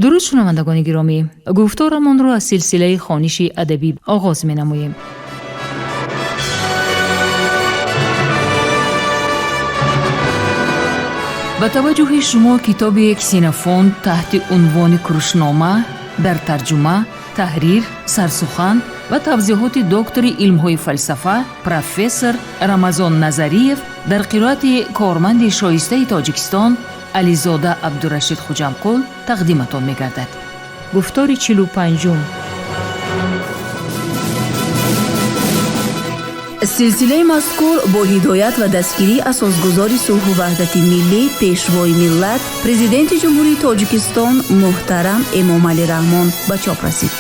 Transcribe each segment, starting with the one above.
درود شنوندگان گرامی، گفتارمان را از سلسله خوانش ادبی آغاز می‌نماییم. با توجه شما کتاب کسینوفونت تحت عنوان کروشنامه در ترجمه، تحریر، سرسخن و توضیحات دکتر علم‌های فلسفه پروفسور رمضان نظریف در قرائت کارمند شایسته تاجیکستان علیزاده عبدالرشید خوجمقل تقدیمتان می‌گردد. گفتار 45. سلسله مذکور با هدایت و دستگیری اساسگزار صلح و وحدت ملی پیشوای ملت پرزیدنت جمهوری تاجیکستان محترم امامعلی رحمان به چاپ رسید.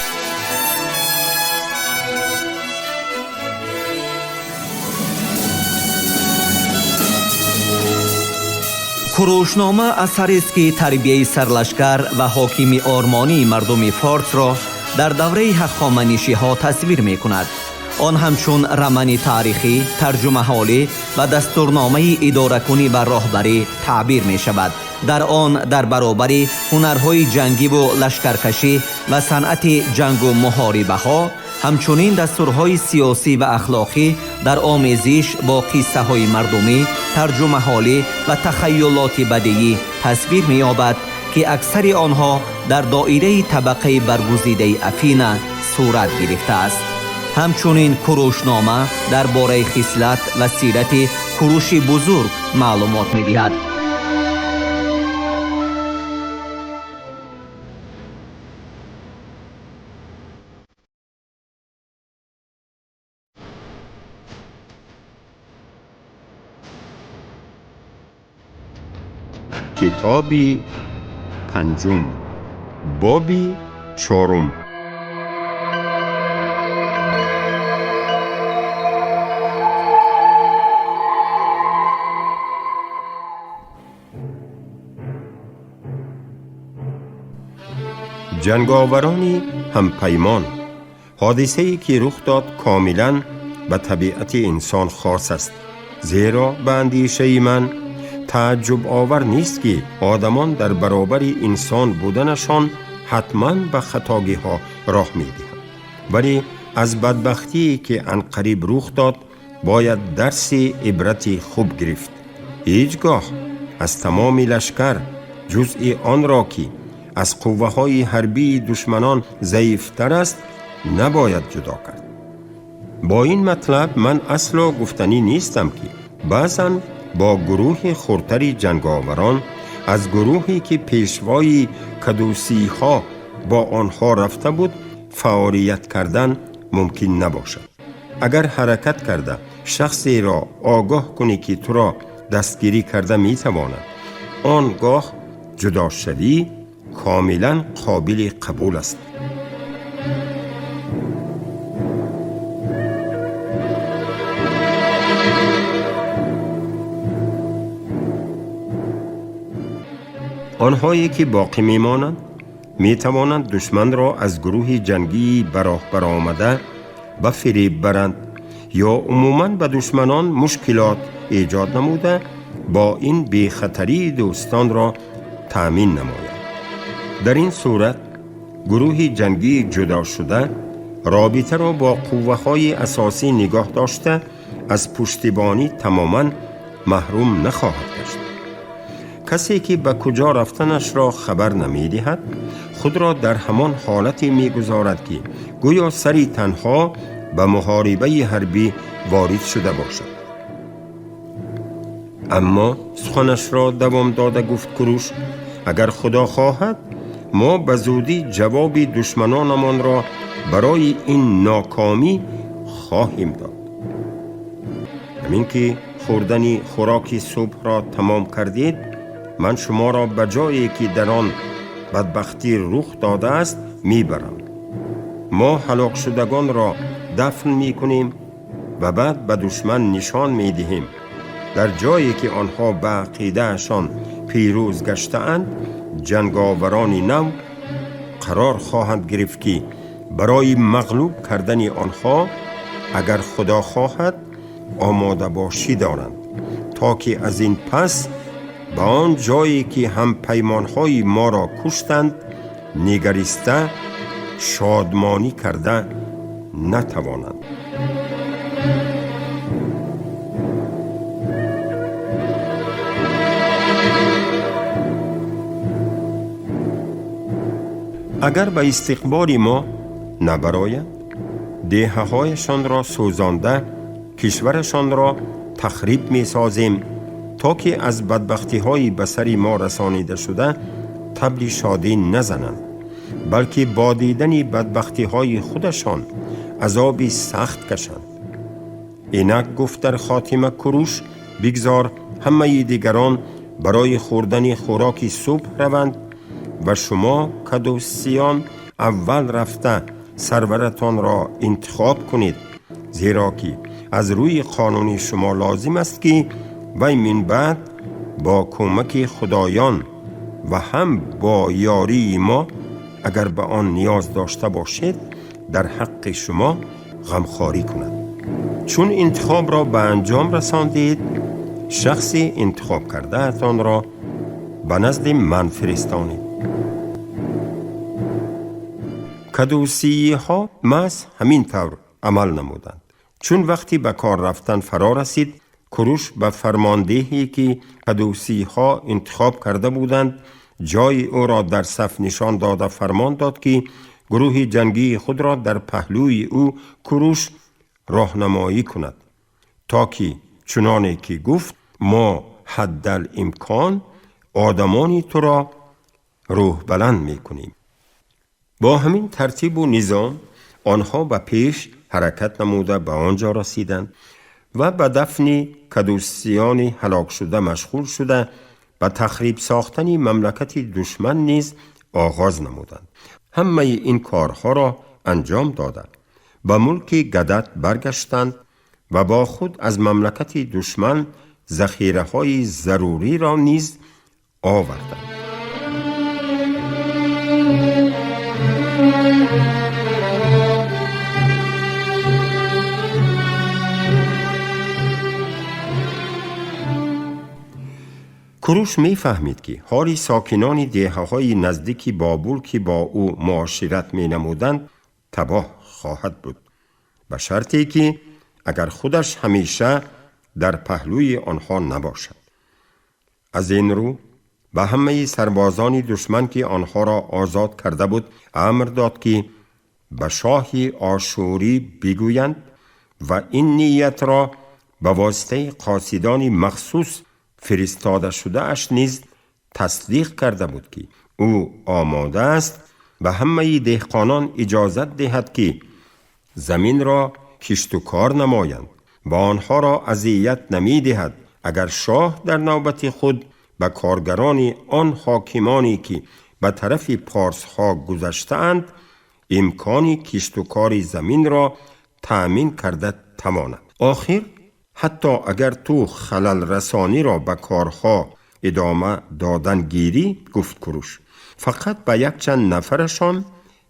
کروشنامه اثری است که تربیه سرلشکر و حاکم آرمانی مردم فارس را در دوره هخامنشی ها تصویر می کند. آن همچون رمانی تاریخی، ترجمه حالی و دستورنامه اداره کنی و راهبری تعبیر می شود. در آن در برابر هنرهای جنگی و لشکرکشی و صنعت جنگ و محاربه ها، همچنین دستورهای سیاسی و اخلاقی در آمیزش با قصه های مردمی، ترجمه حالی و تخیلات بدیعی تصویر می یابد که اکثر آنها در دایره طبقه برگزیده افینه صورت گرفته است. همچنین کروشنامه درباره خصلت و سیرت کوروش بزرگ معلومات می دهد. کتابی پنجم، بابی چهارم. جنگاورانی همپیمان. حادثه‌ای که رخ داد کاملاً به طبیعت انسان خاص است، زیرا به اندیشه من تعجب آور نیست که آدمان در برابر انسان بودنشان حتماً به خطاگی ها راه می دهند. ولی از بدبختی که عنقریب رخ داد باید درس عبرتی خوب گرفت. هیچگاه از تمام لشکر جزء آن را که از قوه های حربی دشمنان ضعیفتر است نباید جدا کرد. با این مطلب من اصلا گفتنی نیستم که بعضاً با گروه خردتر جنگاوران از گروهی که پیشوای کدوسی ها با آنها رفته بود فعالیت کردن ممکن نباشد. اگر حرکت کرده شخصی را آگاه کنی که تو را دستگیری کرده می تواند، آنگاه جدا شدی کاملا قابل قبول است. آنهایی که باقی میمانند می توانند دشمن را از گروه جنگی براه برآمده به فریب برند یا عموماً به دشمنان مشکلات ایجاد نموده با این بی خطری دوستان را تأمین نماید. در این صورت گروه جنگی جدا شده رابطه را با قوه‌های اساسی نگاه داشته از پشتیبانی تماماً محروم نخواهد گشت. کسی که به کجا رفتنش را خبر نمی دهد خود را در همان حالتی می گذارد که گویا سری تنها به محاربه حربی وارد شده باشد. اما سخنش را دوام داده گفت کروش: اگر خدا خواهد ما به زودی جواب دشمنانمان را برای این ناکامی خواهیم داد. همین که خوردن خوراک صبح را تمام کردید، من شما را به جایی که در آن بدبختی رخ داده است میبرم. ما هلاک شدگان را دفن میکنیم و بعد به دشمن نشان میدهیم در جایی که آنها به عقیدهشان پیروز گشته‌اند جنگاورانی نو قرار خواهند گرفت که برای مغلوب کردن آنها اگر خدا خواهد آماده باشی دارند تا که از این پس به آن جایی که هم پیمانهای ما را کشتند نگریسته شادمانی کرده نتوانند. اگر به استقبال ما نبراید، دهه‌هایشان را سوزانده کشورشان را تخریب می سازیم تا که از بدبختی‌های به سر ما رسانیده شده طبل شادی نزنند، بلکه با دیدن بدبختی‌های خودشان عذابی سخت کشند. اینک گفت در خاتمه کوروش بگذار همه دیگران برای خوردن خوراک صبح روند و شما کدوسیان اول رفته سرورتان را انتخاب کنید، زیرا که از روی قانون شما لازم است که وی من بعد با کمک خدایان و هم با یاری ما اگر به آن نیاز داشته باشید در حق شما غمخواری کند. چون انتخاب را به انجام رساندید، شخص انتخاب کرده اتان را به نزد من فرستانید. کدوسی ها محض همین طور عمل نمودند. چون وقتی به کار رفتن فرا رسید، کوروش به فرماندهی که کدوسی ها انتخاب کرده بودند جای او را در صف نشان داده فرمان داد که گروه جنگی خود را در پهلوی او کوروش راهنمایی کند، تا که چنانه که گفت ما حد الامکان آدمانی تو را روح بلند می کنیم. با همین ترتیب و نظام آنها به پیش حرکت نموده به آنجا رسیدند و به دفن کدوسیان هلاک شده مشغول شده به تخریب ساختن مملکت دشمن نیز آغاز نمودند. همه این کارها را انجام دادند. به ملک گدت برگشتند و با خود از مملکت دشمن ذخیره های ضروری را نیز آوردند. کوروش می فهمید که حال ساکنان دهه‌های نزدیکی بابل که با او معاشرت می نمودند تباه خواهد بود، به شرطی که اگر خودش همیشه در پهلوی آنها نباشد. از این رو به همه سربازان دشمن که آنها را آزاد کرده بود امر داد که به شاه آشوری بگویند و این نیت را به واسطه قاصدان مخصوص فرستاده شده اش نیز تصدیق کرده بود که او آماده است و همه دهقانان اجازت دهد که زمین را کشت و کار نمایند و آنها را اذیت نمی دهد، اگر شاه در نوبت خود به کارگران آن حاکمانی که به طرف پارس ها گذشتند امکانی کشت و کار زمین را تأمین کرده تواند. آخر حتی اگر تو خلل رسانی را به کارها ادامه دادن گیری، گفت کوروش، فقط به یک چند نفرشان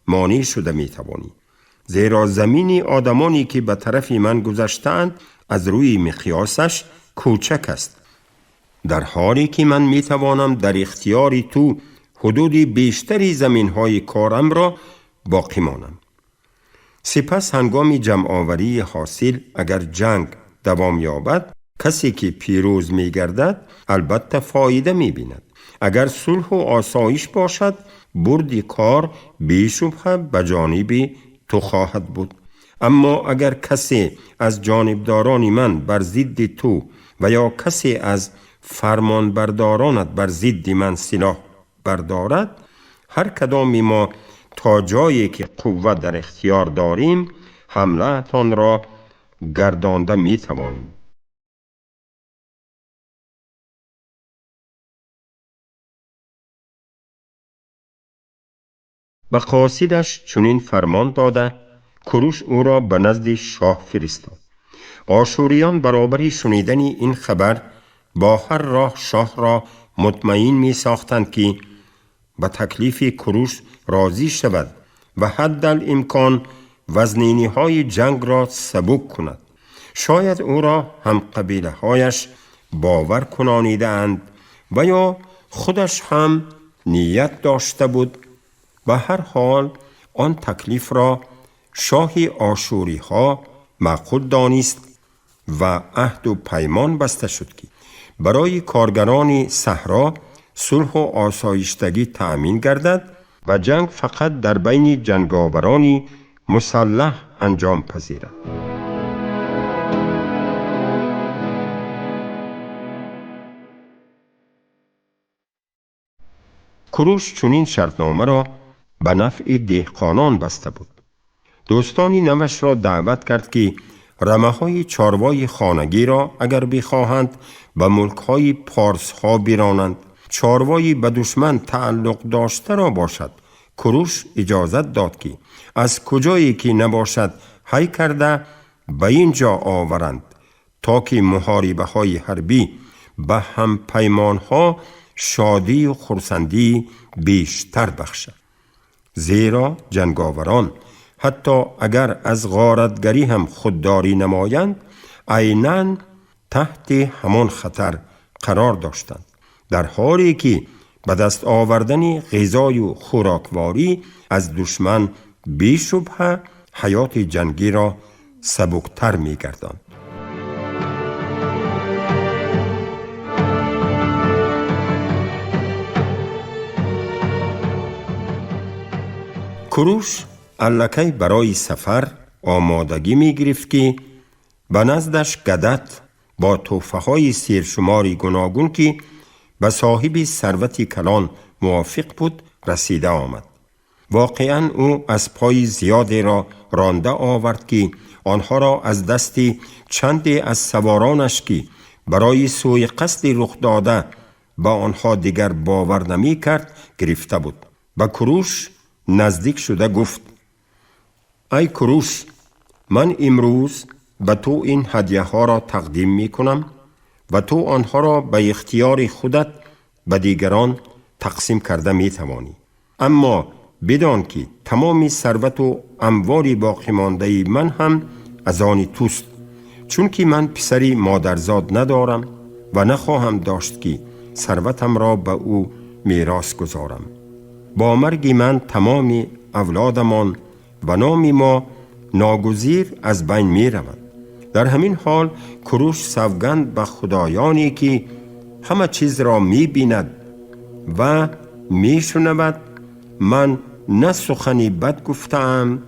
مانع شده می توانی، زیرا زمین آدمانی که به طرف من گذشتند از روی مقیاسش کوچک است، در حالی که من می توانم در اختیاری تو حدود بیشتری زمین های کارم را باقی مانم. سپس هنگام جمع آوری حاصل اگر جنگ دوام یابد، کسی که پیروز می گردد البته فایده می بیند. اگر صلح و آسایش باشد بردی کار بیشبه به جانب تو خواهد بود. اما اگر کسی از جانبداران من بر ضد تو و یا کسی از فرمان بردارانت بر ضد من سلاح بردارد، هر کدام ما تا جایی که قوت در اختیار داریم حمله تان را گردانده می توانیم. به قاصدش چنین فرمان داده کوروش او را به نزد شاه فرستاد. آشوریان برابر شنیدن این خبر با هر راه شاه را مطمئن می ساختند که به تکلیف کوروش راضی شود و حد الامکان وزنینی های جنگ را سبک کند. شاید او را هم قبیله هایش باور کنانیده اند و یا خودش هم نیت داشته بود به هر حال آن تکلیف را شاه آشوری ها معقول دانست و عهد و پیمان بسته شد که برای کارگران صحرا صلح و آسایشتگی تأمین گردد و جنگ فقط در بین جنگاوران مسلح انجام پذیرد. کوروش چنین شرطنامه را به نفع دهقانان بسته بود. دوستانی نوش را دعوت کرد که رمه‌های چاروای خانگی را اگر بخواهند به ملک‌های پارس‌ها برانند. چاروایی به دشمن تعلق داشته را باشد. کوروش اجازت داد که از کجایی که نباشد حی کرده به اینجا آورند تا که محاربه های حربی به هم پیمان ها شادی و خرسندی بیشتر بخشد. زیرا جنگاوران حتی اگر از غارتگری هم خودداری نمایند عیناً تحت همان خطر قرار داشتند، در حالی که به دست آوردن غذای و خوراکواری از دشمن بی شبهه حیات جنگی را سبکتر می گرداند. کوروش الکی برای سفر آمادگی می گرفت که به نزدش گدت با تحفه های سیرشماری گوناگون که به صاحب ثروتی کلان موافق بود رسیده آمد. واقعاً او از پای زیادی را رانده آورد که آنها را از دست چندی از سوارانش که برای سوی قصد رخ داده با آنها دیگر باور نمی کرد گرفته بود. به کوروش نزدیک شده گفت: ای کوروش، من امروز به تو این هدیه ها را تقدیم می کنم و تو آنها را به اختیار خودت به دیگران تقسیم کرده می توانی. اما بدان که تمام ثروت و اموال باقی مانده من هم از آن توست، چون که من پسری مادرزاد ندارم و نخواهم داشت که ثروتم را به او میراث گذارم. با مرگ من تمام اولادمان و نام ما ناگزیر از بین می رود. در همین حال کوروش سوگند به خدایانی که همه چیز را می بیند و می شنود من نه سخنی بد گفتم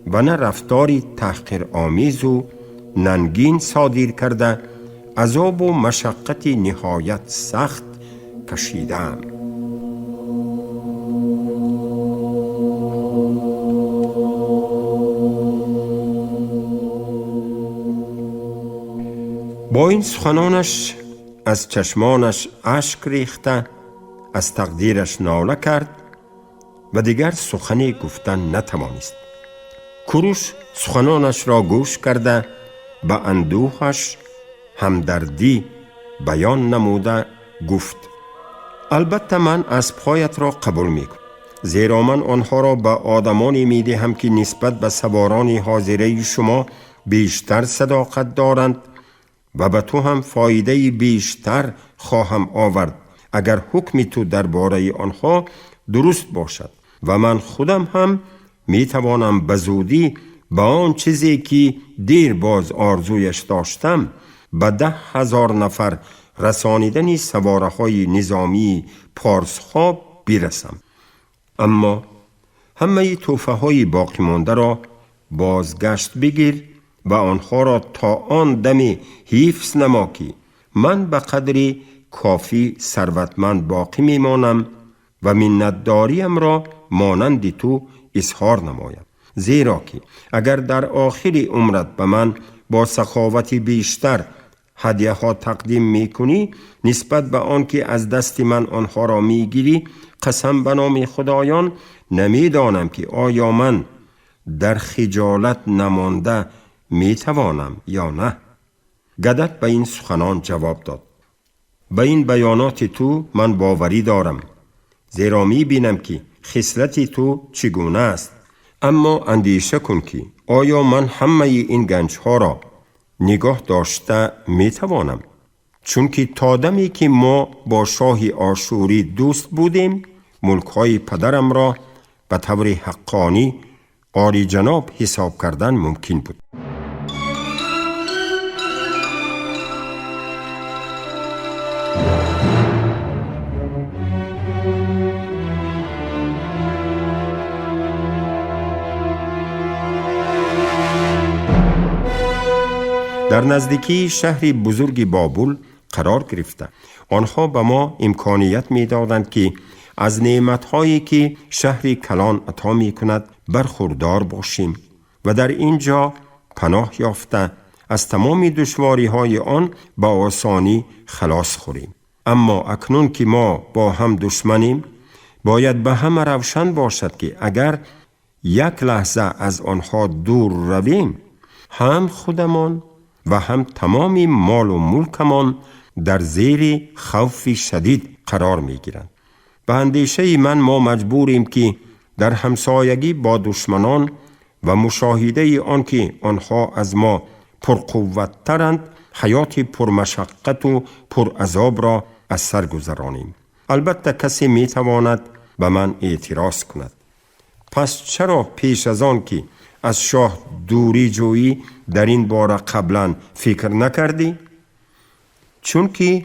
و نه رفتاری تحقیر آمیز و ننگین صادر کرده عذاب و مشقت نهایت سخت کشیدم. با این سخنانش از چشمانش اشک ریخته از تقدیرش ناله کرد و دیگر سخنی گفتن نتوانست. کوروش سخنانش را گوش کرده به اندوهش همدردی بیان نموده گفت: البته من از پایت را قبول می کنم، زیرا من آنها را به آدمانی می دهم که نسبت به سواران حاضره شما بیشتر صداقت دارند و به تو هم فایده بیشتر خواهم آورد اگر حکم تو درباره آنها درست باشد و من خودم هم می توانم به زودی به آن چیزی که دیر باز آرزویش داشتم به 10,000 نفر رسانیدن سواره های نظامی پارس ها برسم. اما همه توفه های باقی مانده را بازگشت بگیر و آنها را تا آن دمی حفظ نما که من به قدری کافی ثروتمند باقی میمانم و منتداریم را مانند تو اظهار نمایم. زیرا که اگر در آخر عمرت به من با سخاوتی بیشتر هدیه ها تقدیم میکنی نسبت به آن که از دست من آنها را میگیری، قسم به نام خدایان نمیدانم که آیا من در خجالت نمانده میتوانم یا نه. گدت به این سخنان جواب داد: به این بیانات تو من باوری دارم، زیرا میبینم که خصلت تو چگونه است. اما اندیشه کن که آیا من همه این گنج ها را نگاه داشته میتوانم؟ چون که تا دمی که ما با شاه آشوری دوست بودیم ملک های پدرم را به طور حقانی عالی جناب حساب کردن ممکن بود. در نزدیکی شهری بزرگ بابل قرار گرفتند. آنها به ما امکانیت می دادند که از نعمت‌هایی که شهری کلان عطا می کند برخوردار باشیم و در اینجا پناه یافته از تمام دشواری‌های آن با آسانی خلاص خوریم. اما اکنون که ما با هم دشمنیم، باید به همه روشن باشد که اگر یک لحظه از آنها دور رویم، هم خودمان و هم تمام مال و ملکمان در زیر خوف شدید قرار می گیرند. به اندیشه من ما مجبوریم که در همسایگی با دشمنان و مشاهده آن که آنها از ما پرقوت‌ترند حیات پرمشقت و پرعذاب را از سر گذرانیم. البته کسی می تواند به من اعتراض کند: پس چرا پیش از آن که از شاه دوری جویی در این باره قبلا فکر نکردی؟ چون که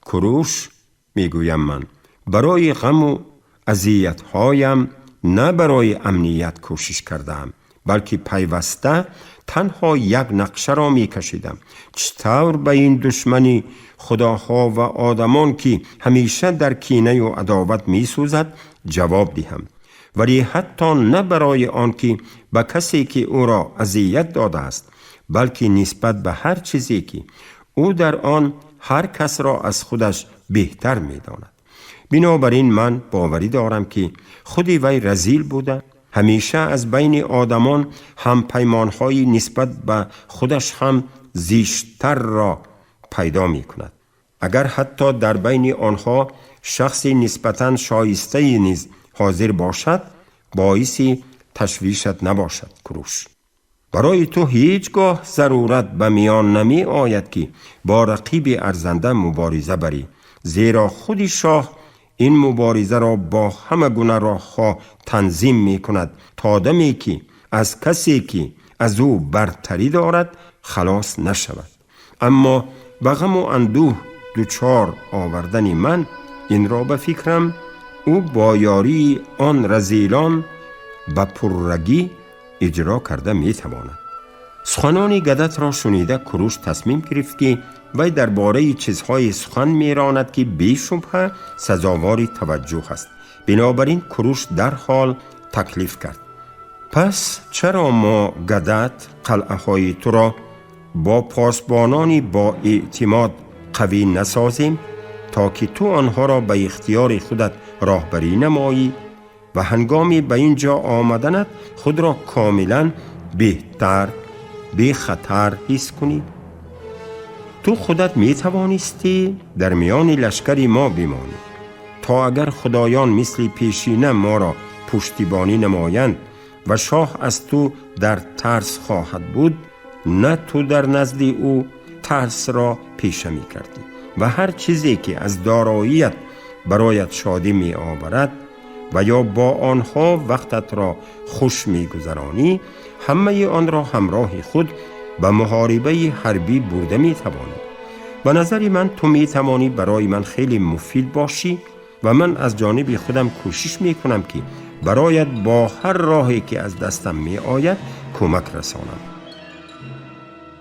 کروش، میگویم من، برای غم و اذیت‌هایم نه برای امنیت کوشش کردم، بلکه پیوسته تنها یک نقشه را میکشیدم: چطور به این دشمنی خداها و آدمان که همیشه در کینه و عداوت میسوزد جواب دهم، ولی حتی نه برای آن که به کسی که او را اذیت داده است، بلکه نسبت به هر چیزی که او در آن هر کس را از خودش بهتر می‌داند. بنابراین من باوری دارم که خودی وی رذیل بوده، همیشه از بین آدمان هم پیمان‌های نسبت به خودش هم زیشتر را پیدا می‌کند. اگر حتی در بین آنها شخصی نسبتاً شایسته نیز حاضر باشد، باعثی تشویشت نباشد کروش. برای تو هیچگاه ضرورت به میان نمی آید که با رقیب ارزنده مبارزه بری، زیرا خودی شاه این مبارزه را با همه گونه راه‌ها تنظیم می کند تا دمی که از کسی که از او برتری دارد خلاص نشود. اما به غم و اندوه دوچار آوردن من این را به فکرم او با یاری آن رذیلان به پررگی اجرا کرده می تواند. سخنان گدت را شنیده کروش تصمیم گرفت که وی درباره چیزهای سخن می راند که بی‌شبهه سزاوار توجه است. بنابراین کروش در حال تکلیف کرد: پس چرا ما گدت قلعه های تو را با پاسبانانی با اعتماد قوی نسازیم تا که تو آنها را به اختیار خودت راهبری نمایی و هنگامی به اینجا آمدنت خود را کاملا بهتر، بی خطر حس کنی؟ تو خودت می توانستی در میان لشکری ما بمانی تا اگر خدایان مثل پیشینه ما را پشتیبانی نمایند و شاه از تو در ترس خواهد بود، نه تو در نزد او ترس را پیشه می کردی و هر چیزی که از داراییت برایت شادی می آورد و یا با آنها وقتت را خوش می گذرانی، همه آن را همراه خود به محاربه حربی برده می توانی. به نظر من تو می توانی برای من خیلی مفید باشی و من از جانب خودم کوشش می کنم که برایت با هر راهی که از دستم می آید کمک رسانم.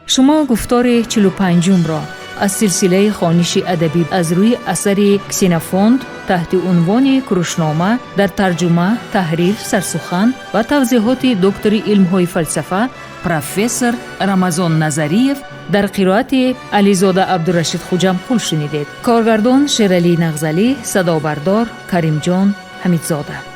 شما گفتار 45 را از سلسله خوانش ادبی از روی اثر کسینافوند تحت عنوان کروشنامه در ترجمه، تحریر، سرسخن و توضیحات دکتر علم‌های فلسفه پروفسور رمضان نظریف در قرائت علیزاده عبدالرشید خوجمپور شنیدید. کارگردان شیرعلی نغزلی، صدابردار کریم جان حمیدزاده.